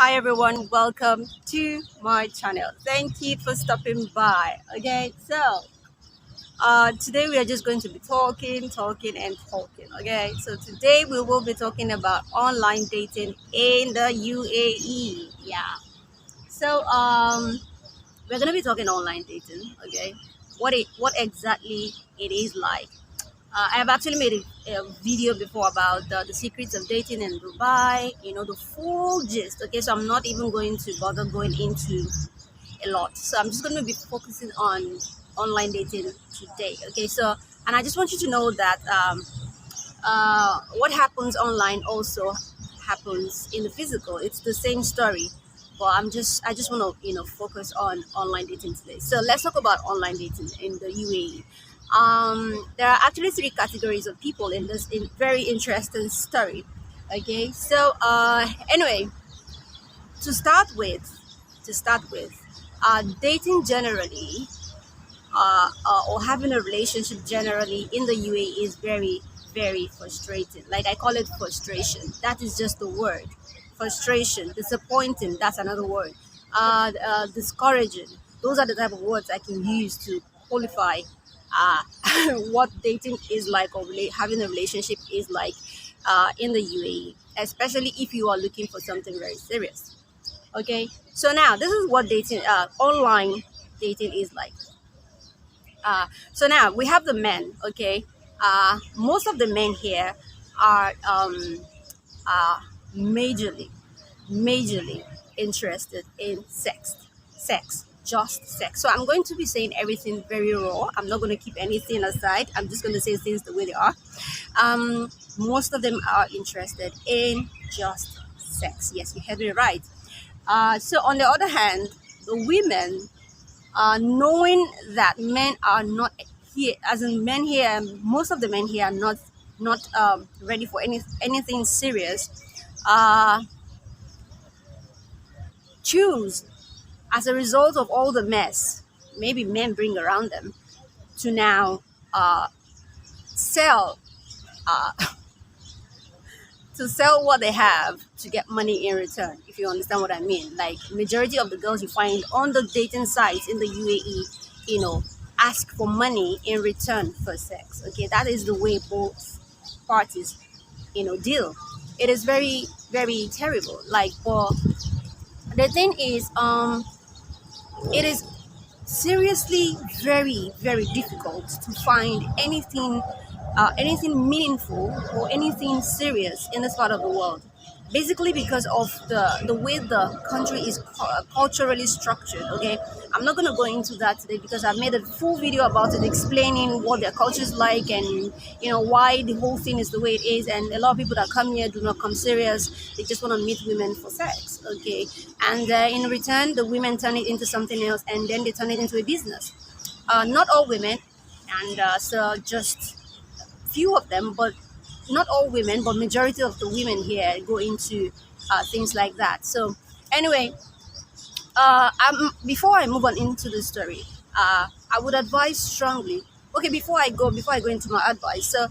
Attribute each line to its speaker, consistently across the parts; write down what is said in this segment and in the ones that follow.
Speaker 1: Hi everyone, welcome to my channel. Thank you for stopping by. Okay, so today we are just going to be talking and talking. Okay, so today we will be talking about online dating in the UAE. Yeah. So we're gonna be talking online dating. Okay, what exactly it is like. I have actually made a video before about the secrets of dating in Dubai, the full gist. Okay, so I'm not even going to bother going into a lot. So I'm just going to be focusing on online dating today. Okay, so, and I just want you to know that what happens online also happens in the physical. It's the same story. But I just want to, focus on online dating today. So let's talk about online dating in the UAE. There are actually three categories of people in this very interesting story. Okay, so anyway, to start with, dating generally, or having a relationship generally in the UAE is very, very frustrating. Like I call it frustration. That is just the word. Frustration, disappointing. That's another word. Discouraging. Those are the type of words I can use to qualify uh, what dating is like, or having a relationship is like in the UAE, especially if you are looking for something very serious. Okay, so now this is what dating, online dating is like. So now we have the men. Okay, most of the men here are uh, majorly, majorly interested in just sex. So I'm going to be saying everything very raw. I'm not going to keep anything aside. I'm just going to say things the way they are. Most of them are interested in just sex. Yes, you heard me right. So on the other hand, the women, knowing that men are not here, as in men here, most of the men here are not ready for anything serious, uh, choose, as a result of all the mess maybe men bring around them, to now sell uh, to sell what they have to get money in return, if you understand what I mean. Like majority of the girls you find on the dating sites in the UAE, ask for money in return for sex. Okay, that is the way both parties, deal. It is very, very terrible. Like, but the thing is, it is seriously very, very difficult to find anything meaningful or anything serious in this part of the world, basically because of the way the country is culturally structured. Okay, I'm not going to go into that today because I've made a full video about it, explaining what their culture is like, and why the whole thing is the way it is. And a lot of people that come here do not come serious. They just want to meet women for sex. Okay, and in return the women turn it into something else, and then they turn it into a business. Not all women, and so just few of them, but not all women, but majority of the women here go into things like that. So anyway, before I move on into the story, I would advise strongly. Okay, before I go into my advice. So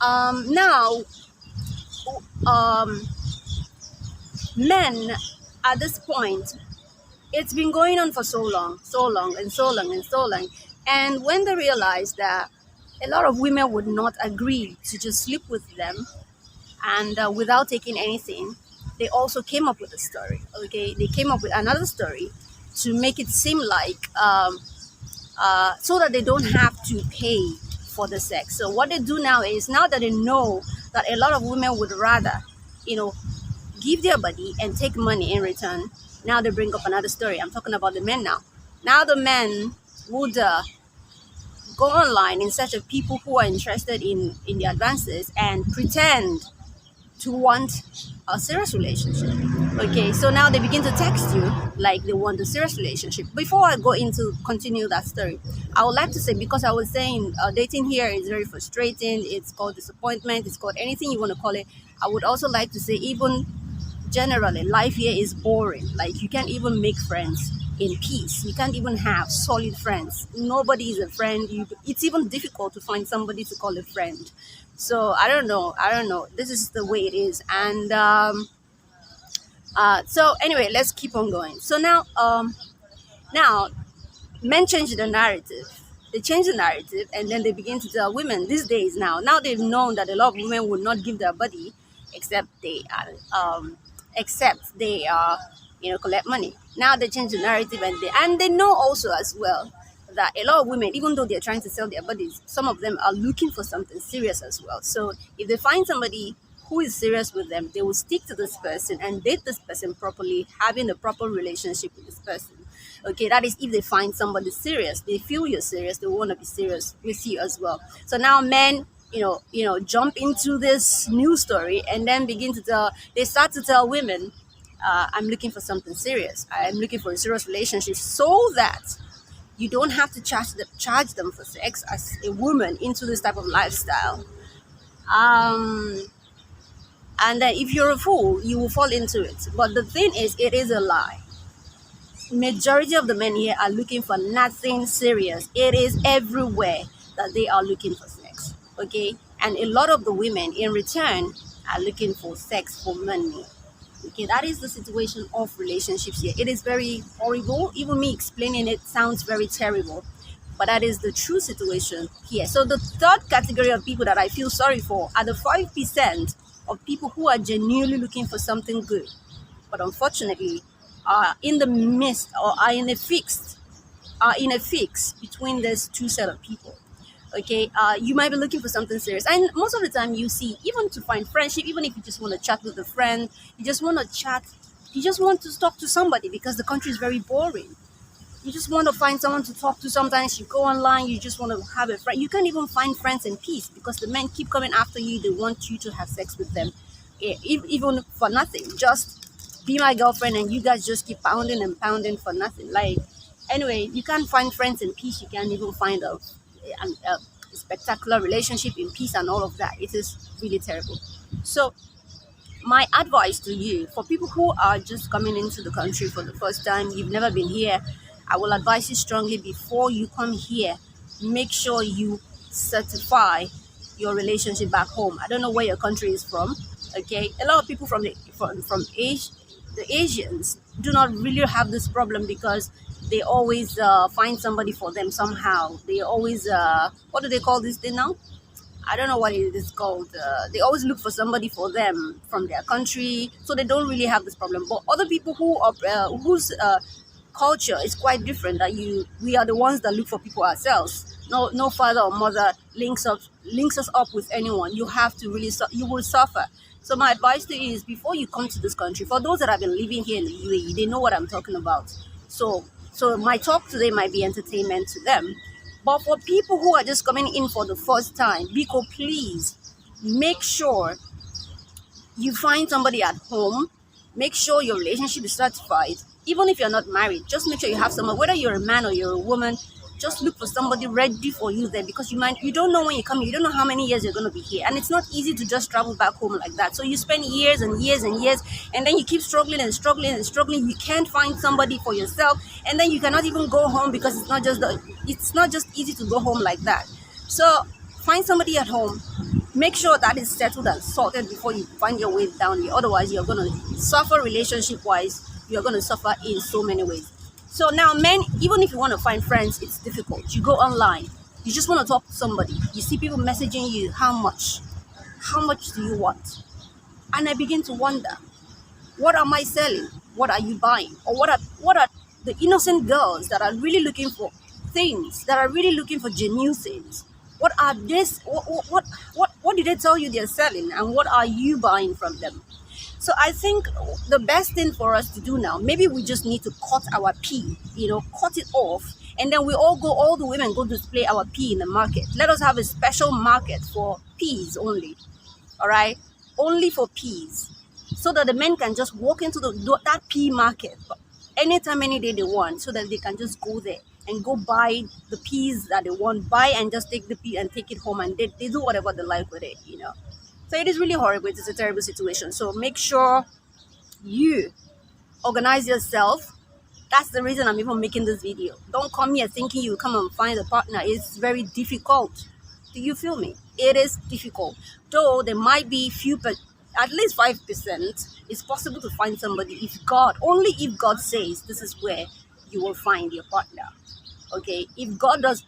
Speaker 1: now, um, men at this point, it's been going on for so long, so long, and so long, and so long. And when they realize that a lot of women would not agree to just sleep with them, and without taking anything, they also came up with a story. Okay, they came up with another story to make it seem like, so that they don't have to pay for the sex. So what they do now is, now that they know that a lot of women would rather, you know, give their body and take money in return, now they bring up another story. I'm talking about the men now. Now the men would go online in search of people who are interested in the advances and pretend to want a serious relationship. Okay, so now they begin to text you like they want a serious relationship. Before I go into continue that story, I would like to say, because I was saying dating here is very frustrating. It's called disappointment. It's called anything you want to call it. I would also like to say, even generally, life here is boring. Like you can't even make friends in peace. You can't even have solid friends. Nobody is a friend. It's even difficult to find somebody to call a friend. So I don't know. This is the way it is. And So anyway, let's keep on going. So now men change the narrative. They change the narrative, and then they begin to tell women these days. Now they've known that a lot of women would not give their body except they are collect money. Now they change the narrative, and they know also as well that a lot of women, even though they're trying to sell their bodies, some of them are looking for something serious as well. So if they find somebody who is serious with them, they will stick to this person and date this person properly, having a proper relationship with this person. Okay, that is if they find somebody serious, they feel you're serious, they want to be serious with you as well. So now men, jump into this news story and then they start to tell women, I'm looking for something serious. I'm looking for a serious relationship, so that you don't have to charge them for sex as a woman into this type of lifestyle. Um, and then if you're a fool, you will fall into it. But the thing is, it is a lie. Majority of the men here are looking for nothing serious. It is everywhere that they are looking for sex. Okay, and a lot of the women in return are looking for sex for money. Okay, that is the situation of relationships here. It is very horrible. Even me explaining it sounds very terrible, but that is the true situation here. So the third category of people that I feel sorry for are the 5% of people who are genuinely looking for something good, but unfortunately are in the midst or are in a fix between these two set of people. Okay, you might be looking for something serious, and most of the time you see, even to find friendship, even if you just want to chat with a friend, you just want to chat, you just want to talk to somebody because the country is very boring. You just want to find someone to talk to. Sometimes you go online, you just want to have a friend. You can't even find friends in peace because the men keep coming after you. They want you to have sex with them, even for nothing. Just be my girlfriend, and you guys just keep pounding and pounding for nothing. Like, anyway, you can't find friends in peace. You can't even find a spectacular relationship in peace and all of that. It is really terrible. So my advice to you, for people who are just coming into the country for the first time, you've never been here, I will advise you strongly, before you come here, make sure you certify your relationship back home. I don't know where your country is from. Okay, a lot of people from Asia, the Asians, do not really have this problem because they always find somebody for them somehow. They always what do they call this thing now? I don't know what it is called. They always look for somebody for them from their country, so they don't really have this problem. But other people whose culture is quite different, we are the ones that look for people ourselves. No father or mother links us up with anyone. You have to really you will suffer. So my advice to you is, before you come to this country, for those that have been living here in the UAE, they know what I'm talking about. So my talk today might be entertainment to them. But for people who are just coming in for the first time, Biko, please make sure you find somebody at home. Make sure your relationship is certified. Even if you're not married, just make sure you have someone, whether you're a man or you're a woman, just look for somebody ready for you there, because you don't know when you come here, you don't know how many years you're going to be here, and it's not easy to just travel back home like that. So you spend years and years and years, and then you keep struggling and struggling and struggling. You can't find somebody for yourself, and then you cannot even go home because it's not just easy to go home like that. So find somebody at home. Make sure that is settled and sorted before you find your way down here. Otherwise, you're going to suffer relationship-wise. You're going to suffer in so many ways. So now, men, even if you want to find friends, it's difficult. You go online. You just want to talk to somebody. You see people messaging you, how much? How much do you want? And I begin to wonder, what am I selling? What are you buying? Or what are the innocent girls that are really looking for things, that are really looking for genuine things? What are this? What did they tell you they're selling? And what are you buying from them? So I think the best thing for us to do now, maybe we just need to cut our pee, cut it off. And then all the women go display our pee in the market. Let us have a special market for peas only. All right? Only for peas. So that the men can just walk into that pea market anytime, any day they want, so that they can just go there and go buy the peas that they want, buy and just take the pea and take it home, and they do whatever they like with it, So it is really horrible. It's a terrible situation. So make sure you organize yourself. That's the reason I'm even making this video. Don't come here thinking you come and find a partner. It's very difficult. Do you feel me? It is difficult. Though there might be few at least 5%, it's possible to find somebody only if God says this is where you will find your partner. Okay, if God does,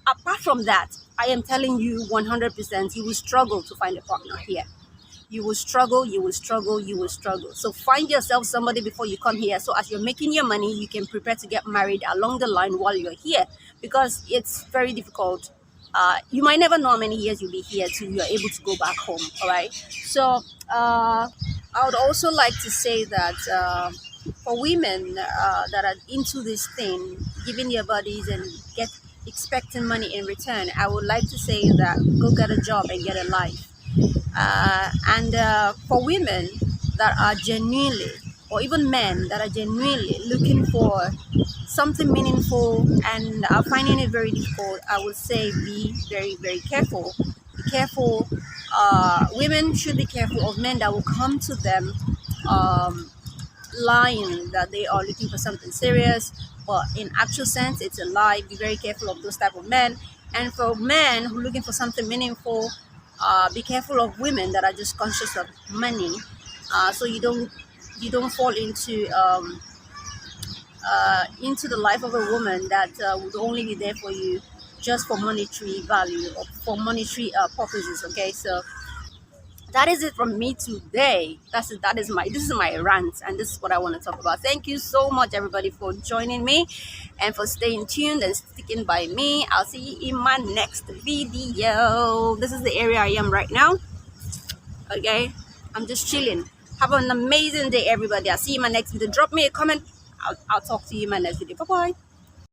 Speaker 1: apart from that, I am telling you 100%, you will struggle to find a partner here. You will struggle, you will struggle, you will struggle. So find yourself somebody before you come here. So as you're making your money, you can prepare to get married along the line while you're here, because it's very difficult. You might never know how many years you'll be here till you're able to go back home. All right. So I would also like to say that for women that are into this thing, giving their bodies and get expecting money in return, I would like to say that go get a job and get a life. And for women that are genuinely, or even men that are genuinely looking for something meaningful and are finding it very difficult, I would say be very, very careful. Be careful. Women should be careful of men that will come to them lying that they are looking for something serious, but in actual sense, it's a lie. Be very careful of those type of men. And for men who are looking for something meaningful, be careful of women that are just conscious of money, so you don't fall into the life of a woman that would only be there for you just for monetary value or for monetary purposes. Okay, so that is it from me today. This is my rant, and this is what I want to talk about. Thank you so much, everybody, for joining me and for staying tuned and sticking by me. I'll see you in my next video. This is the area I am right now. Okay, I'm just chilling. Have an amazing day, everybody. I'll see you in my next video. Drop me a comment. I'll talk to you in my next video. Bye bye.